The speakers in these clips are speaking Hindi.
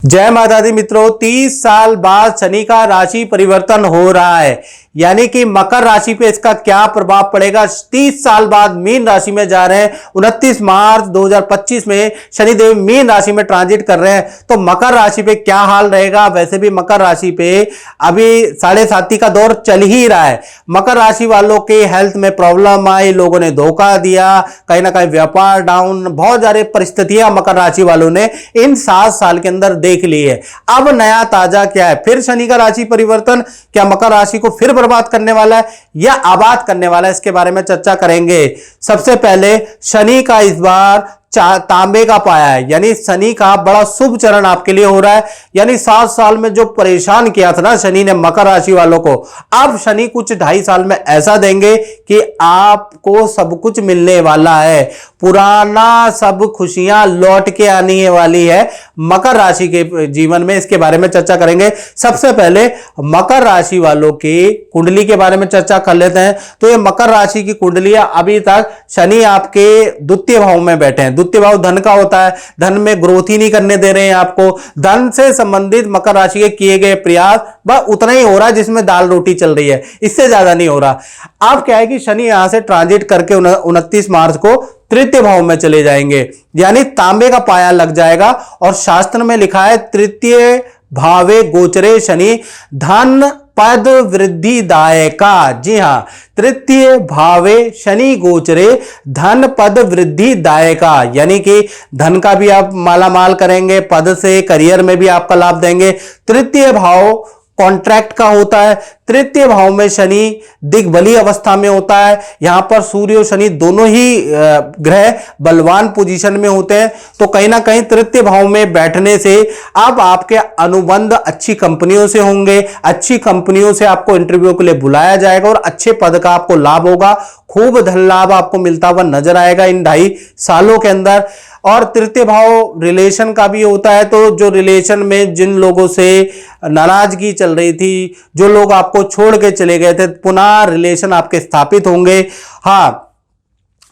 जय माता दी मित्रों, 30 साल बाद शनि का राशि परिवर्तन हो रहा है। यानी कि मकर राशि पे इसका क्या प्रभाव पड़ेगा। 30 साल बाद मीन राशि में जा रहे हैं। 29 मार्च 2025 में शनिदेव मीन राशि में ट्रांजिट कर रहे हैं, तो मकर राशि पे क्या हाल रहेगा। वैसे भी मकर राशि पे अभी 7.5 का दौर चल ही रहा है। मकर राशि वालों के हेल्थ में प्रॉब्लम आई, लोगों ने धोखा दिया, कहीं ना कहीं व्यापार डाउन, बहुत सारी परिस्थितियां मकर राशि वालों ने इन 7 साल के अंदर देख ली है। अब नया ताजा क्या है, फिर शनि का राशि परिवर्तन क्या मकर राशि को फिर बर्बाद करने वाला है या आबाद करने वाला है, इसके बारे में चर्चा करेंगे। सबसे पहले शनि का इस बार तांबे का पाया है, यानी शनि का बड़ा शुभ चरण आपके लिए हो रहा है। यानी 7 साल में जो परेशान किया था ना शनि ने मकर राशि वालों को, अब शनि कुछ 2.5 साल में ऐसा देंगे कि आपको सब कुछ मिलने वाला है। पुराना सब खुशियां लौट के आने वाली है मकर राशि के जीवन में, इसके बारे में चर्चा करेंगे। सबसे पहले मकर राशि वालों की कुंडली के बारे में चर्चा कर लेते हैं। तो ये मकर राशि की कुंडलियां, अभी तक शनि आपके द्वितीय भाव में बैठे हैं। द्वितीय भाव धन का होता है, धन में ग्रोथ ही नहीं करने दे रहे हैं आपको। धन से संबंधित मकर राशि के किए गए प्रयास बस उतना ही हो रहा है जिसमें दाल रोटी चल रही है, इससे ज्यादा नहीं हो रहा। अब क्या है कि शनि यहां से ट्रांजिट करके 29 मार्च को तृतीय भाव में चले जाएंगे, यानी तांबे का पाया लग जाएगा। और शास्त्र में लिखा है तृतीय भावे गोचरे शनि धन पद वृद्धि दायका। जी हां, तृतीय भावे शनि गोचरे धन पद वृद्धि दायका, यानी कि धन का भी आप माला माल करेंगे, पद से करियर में भी आपका लाभ देंगे। तृतीय भाव कॉन्ट्रैक्ट का होता है। तृतीय भाव में शनि दिग्बली अवस्था में होता है। यहां पर सूर्य और शनि दोनों ही ग्रह बलवान पोजीशन में होते हैं, तो कहीं ना कहीं तृतीय भाव में बैठने से अब आपके अनुबंध अच्छी कंपनियों से होंगे। अच्छी कंपनियों से आपको इंटरव्यू के लिए बुलाया जाएगा और अच्छे पद का आपको लाभ होगा। खूब धन लाभ आपको मिलता हुआ नजर आएगा इन 2.5 सालों के अंदर। और तृतीय भाव रिलेशन का भी होता है, तो जो रिलेशन में जिन लोगों से नाराजगी चल रही थी, जो लोग आपको छोड़ के चले गए थे, पुनः रिलेशन आपके स्थापित होंगे। हाँ,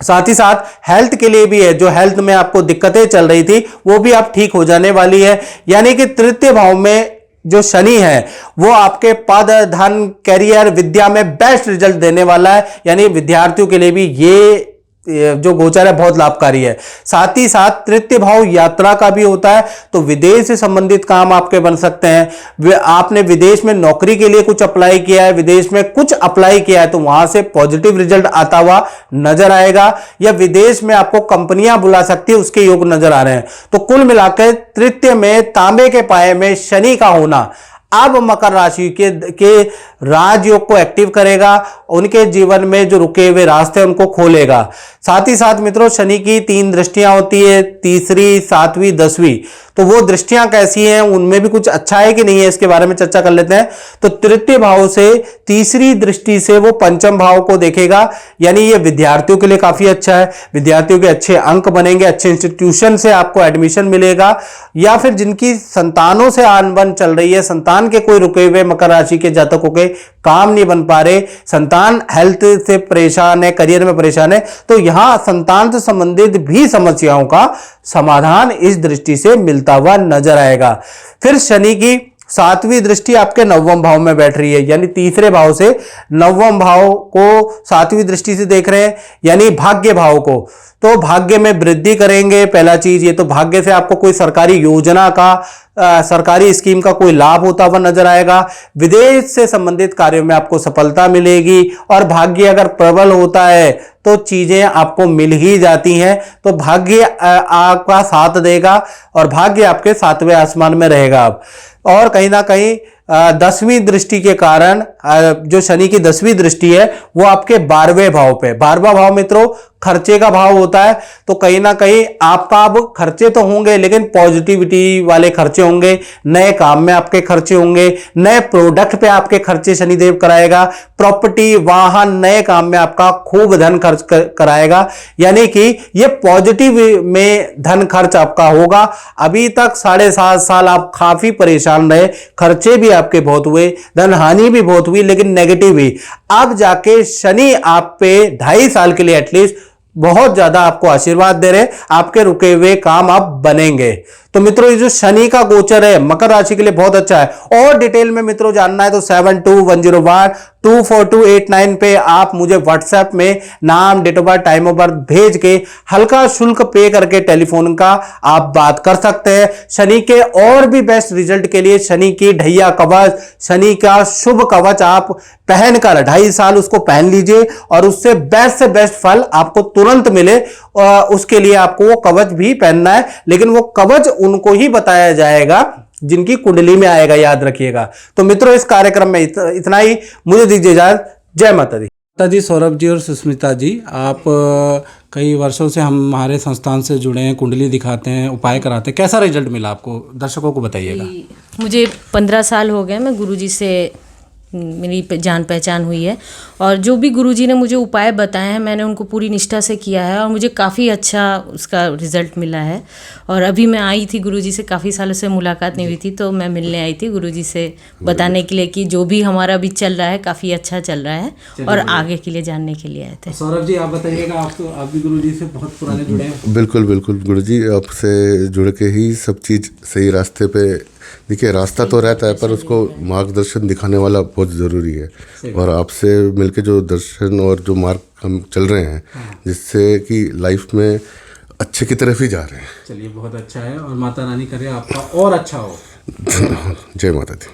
साथ ही साथ हेल्थ के लिए भी है, जो हेल्थ में आपको दिक्कतें चल रही थी वो भी आप ठीक हो जाने वाली है। यानी कि तृतीय भाव में जो शनि है वो आपके पद, धन, करियर, विद्या में बेस्ट रिजल्ट देने वाला है। यानी विद्यार्थियों के लिए भी ये जो गोचर है बहुत लाभकारी है। साथ ही साथ तृतीय भाव यात्रा का भी होता है, तो विदेश से संबंधित काम आपके बन सकते हैं। आपने विदेश में नौकरी के लिए कुछ अप्लाई किया है, विदेश में कुछ अप्लाई किया है, तो वहां से पॉजिटिव रिजल्ट आता हुआ नजर आएगा। या विदेश में आपको कंपनियां बुला सकती है, उसके योग नजर आ रहे हैं। तो कुल मिलाकर तृतीय में तांबे के पाए में शनि का होना अब मकर राशि के राजयोग को एक्टिव करेगा, उनके जीवन में जो रुके हुए रास्ते उनको खोलेगा। साथ ही साथ मित्रों, शनि की 3 दृष्टियां होती है, तीसरी, 7वीं, 10वीं। तो वो दृष्टियां कैसी हैं, उनमें भी कुछ अच्छा है कि नहीं है, इसके बारे में चर्चा कर लेते हैं। तो तृतीय भाव से तीसरी दृष्टि से वो पंचम भाव को देखेगा, यानी ये विद्यार्थियों के लिए काफी अच्छा है। विद्यार्थियों के अच्छे अंक बनेंगे, अच्छे इंस्टीट्यूशन से आपको एडमिशन मिलेगा। या फिर जिनकी संतानों से आनबन चल रही है, संतान के कोई रुके हुए मकर राशि के जातकों के काम नहीं बन पा रहे, संतान हेल्थ से परेशान है, करियर में परेशान है, तो यहां संतान से संबंधित भी समस्याओं का समाधान इस दृष्टि से मिलता हुआ नजर आएगा। फिर शनि की 7वीं दृष्टि आपके 9वें भाव में बैठ रही है, यानी तीसरे भाव से 9वें भाव को 7वीं दृष्टि से देख रहे हैं, यानी भाग्य भाव को। तो भाग्य में वृद्धि करेंगे। पहला चीज ये, तो भाग्य से आपको कोई सरकारी योजना का, सरकारी स्कीम का कोई लाभ होता हुआ नजर आएगा। विदेश से संबंधित कार्यों में आपको सफलता मिलेगी। और भाग्य अगर प्रबल होता है तो चीजें आपको मिल ही जाती हैं। तो भाग्य आपका साथ देगा और भाग्य आपके 7वें आसमान में रहेगा। और कहीं ना कहीं 10वीं दृष्टि के कारण, जो शनि की 10वीं दृष्टि है वो आपके 12वें भाव पे, 12वां भाव मित्रों खर्चे का भाव होता है। तो कहीं ना कहीं आपका अब खर्चे तो होंगे, लेकिन पॉजिटिविटी वाले खर्चे होंगे, नए काम में आपके खर्चे होंगे, नए प्रोडक्ट पे आपके खर्चे शनिदेव कराएगा, प्रॉपर्टी, वाहन, नए काम में आपका खूब धन खर्च कराएगा। यानी कि ये पॉजिटिव में धन खर्च आपका होगा। अभी तक 7.5 साल आप काफी परेशान रहे, खर्चे भी आपके बहुत हुए, धन हानि भी बहुत हुई, लेकिन नेगेटिव हुई। अब जाके शनि आप पे 2.5 साल के लिए एटलीस्ट बहुत ज्यादा आपको आशीर्वाद दे रहे, आपके रुके हुए काम अब बनेंगे। तो तो मित्रों ये जो शनि का गोचर है मकर राशि के लिए बहुत अच्छा है। और डिटेल में मित्रों जानना है तो 7210124289 पे आप मुझे व्हाट्सएप में नाम, date of birth, time of birth भेज के हल्का शुल्क पे करके टेलीफोन का आप बात कर सकते हैं। शनि के और भी बेस्ट रिजल्ट के लिए शनि की ढैया कवच, शनि का शुभ कवच आप पहनकर 2.5 साल उसको पहन लीजिए और उससे बेस्ट से बेस्ट फल आपको तुरंत मिले। उसके लिए आपको वो कवच भी पहनना है, लेकिन वो कवच उनको ही बताया जाएगा जिनकी कुंडली में आएगा, याद रखिएगा। तो मित्रों इस कार्यक्रम में इतना ही, मुझे दीजिए इजाजत। जय माता दी। माता जी, सौरभ जी और सुष्मिता जी, आप कई वर्षों से हमारे संस्थान से जुड़े हैं, कुंडली दिखाते हैं, उपाय कराते हैं, कैसा रिजल्ट मिला आपको, दर्शकों को बताइएगा। मुझे 15 साल हो गए, मैं गुरुजी से मेरी जान पहचान हुई है और जो भी गुरुजी ने मुझे उपाय बताए हैं मैंने उनको पूरी निष्ठा से किया है और मुझे काफ़ी अच्छा उसका रिज़ल्ट मिला है। और अभी मैं आई थी गुरुजी से, काफ़ी सालों से मुलाकात नहीं हुई थी, तो मैं मिलने आई थी गुरुजी से बताने के लिए कि जो भी हमारा अभी चल रहा है काफ़ी अच्छा चल रहा है और आगे के लिए जानने के लिए आए थे। सौरभ जी आप बताइएगा, आप भी गुरुजी से बहुत पुराने जुड़े हैं। बिल्कुल बिल्कुल गुरुजी, आपसे जुड़ के ही सब चीज़ सही रास्ते पे। देखिए रास्ता तो रहता है पर उसको मार्गदर्शन दिखाने वाला बहुत ज़रूरी है। और आपसे मिलके जो दर्शन और जो मार्ग हम चल रहे हैं, जिससे कि लाइफ में अच्छे की तरफ ही जा रहे हैं। चलिए बहुत अच्छा है और माता रानी करे आपका और अच्छा हो। जय माता दी।